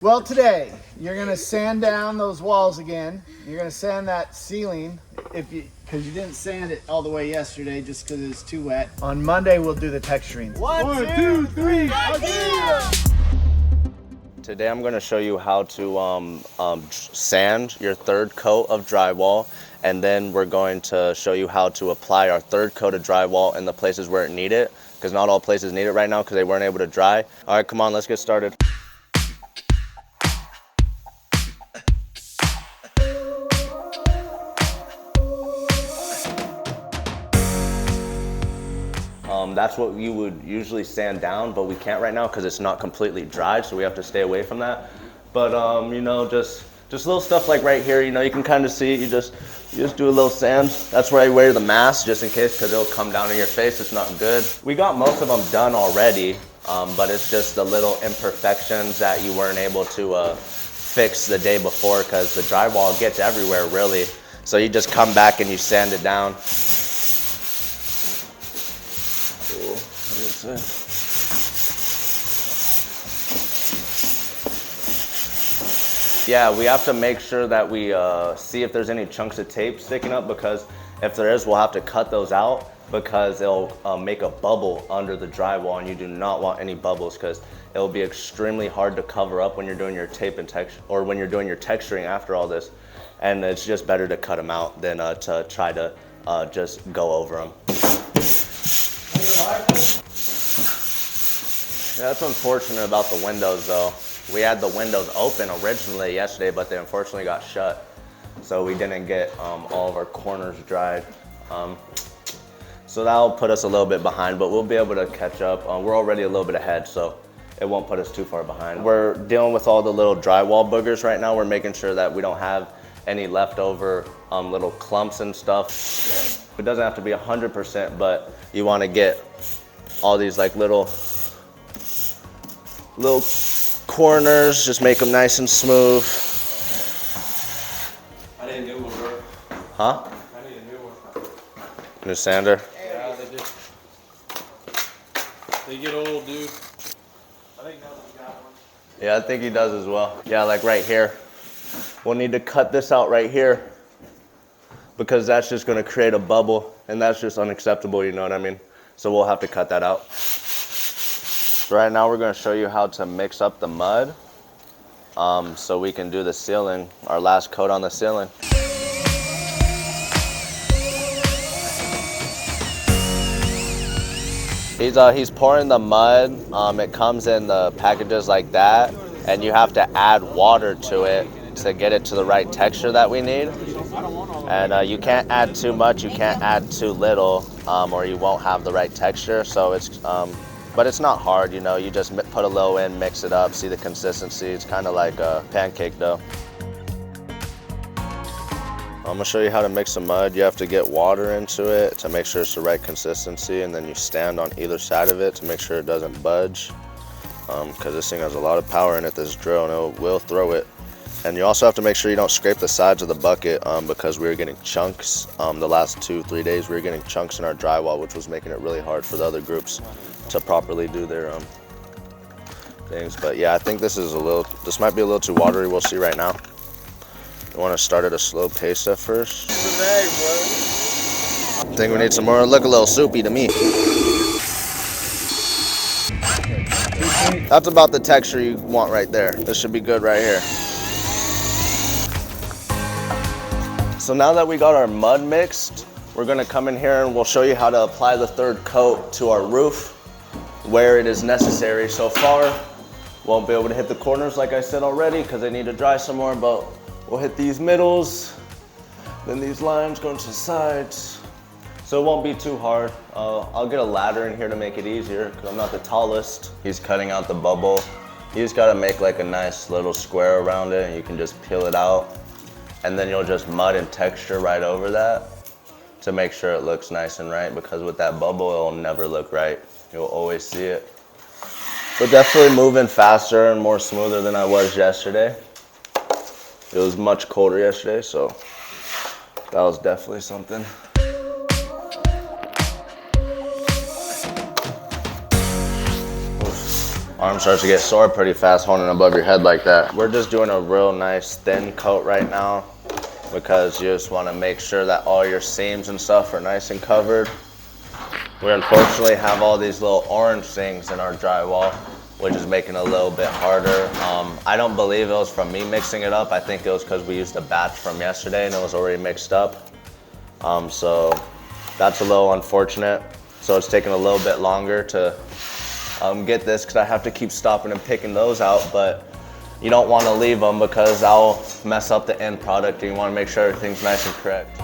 Well, today you're gonna sand down those walls again. You're gonna sand that ceiling because you didn't sand it all the way yesterday just because it was too wet. On Monday we'll do the texturing. One, two, three, again! Today I'm going to show you how to sand your third coat of drywall, and then we're going to show you how to apply our third coat of drywall in the places where it need it, because not all places need it right now because they weren't able to dry. All right, come on, let's get started. That's what you would usually sand down, but we can't right now because it's not completely dried, so we have to stay away from that. But you know, just little stuff like right here, you know, you can kind of see it. You just do a little sand. That's where I wear the mask, just in case, because it'll come down in your face. It's not good. We got most of them done already, but it's just the little imperfections that you weren't able to fix the day before, because the drywall gets everywhere, really. So you just come back and you sand it down. Yeah, we have to make sure that we see if there's any chunks of tape sticking up, because if there is, we'll have to cut those out, because it'll make a bubble under the drywall, and you do not want any bubbles, because it'll be extremely hard to cover up when you're doing your tape and texture, or when you're doing your texturing after all this. And it's just better to cut them out than to try to just go over them. Yeah, that's unfortunate about the windows though. We had the windows open originally yesterday, but they unfortunately got shut. So we didn't get all of our corners dried. So that'll put us a little bit behind, but we'll be able to catch up. We're already a little bit ahead, so it won't put us too far behind. We're dealing with all the little drywall boogers right now. We're making sure that we don't have any leftover little clumps and stuff. It doesn't have to be 100%, but you want to get all these like little corners, just make them nice and smooth. I need a new one, bro. Huh? I need a new one. New sander? Yeah, they get old, dude. I think Nelson got one. Yeah, I think he does as well. Yeah, like right here. We'll need to cut this out right here, because that's just gonna create a bubble, and that's just unacceptable, you know what I mean? So we'll have to cut that out. So right now we're gonna show you how to mix up the mud so we can do the ceiling, our last coat on the ceiling. He's pouring the mud. It comes in the packages like that, and you have to add water to it to get it to the right texture that we need. And you can't add too much, you can't add too little, or you won't have the right texture. So it's, but it's not hard, you know, you just put a little in, mix it up, see the consistency. It's kind of like a pancake dough. I'm gonna show you how to mix the mud. You have to get water into it to make sure it's the right consistency, and then you stand on either side of it to make sure it doesn't budge. Because this thing has a lot of power in it, this drill, and it will throw it. And you also have to make sure you don't scrape the sides of the bucket, because we were getting chunks. The last 2-3 days we were getting chunks in our drywall, which was making it really hard for the other groups to properly do their things. But yeah, I think this might be a little too watery. We'll see right now. You want to start at a slow pace at first. I think we need some more. Look a little soupy to me. That's about the texture you want right there. This should be good right here. So now that we got our mud mixed, we're gonna come in here and we'll show you how to apply the third coat to our roof where it is necessary. So far, won't be able to hit the corners like I said already, because they need to dry some more, but we'll hit these middles, then these lines going to the sides. So it won't be too hard. I'll get a ladder in here to make it easier, because I'm not the tallest. He's cutting out the bubble. You just gotta make like a nice little square around it, and you can just peel it out. And then you'll just mud and texture right over that to make sure it looks nice and right, because with that bubble, it'll never look right. You'll always see it. But definitely moving faster and more smoother than I was yesterday. It was much colder yesterday, so that was definitely something. Arm starts to get sore pretty fast holding it above your head like that. We're just doing a real nice thin coat right now because you just want to make sure that all your seams and stuff are nice and covered. We unfortunately have all these little orange things in our drywall, which is making it a little bit harder. I don't believe it was from me mixing it up. I think it was because we used a batch from yesterday and it was already mixed up. So that's a little unfortunate. So it's taking a little bit longer to get this because I have to keep stopping and picking those out, but you don't want to leave them because I'll mess up the end product and you want to make sure everything's nice and correct.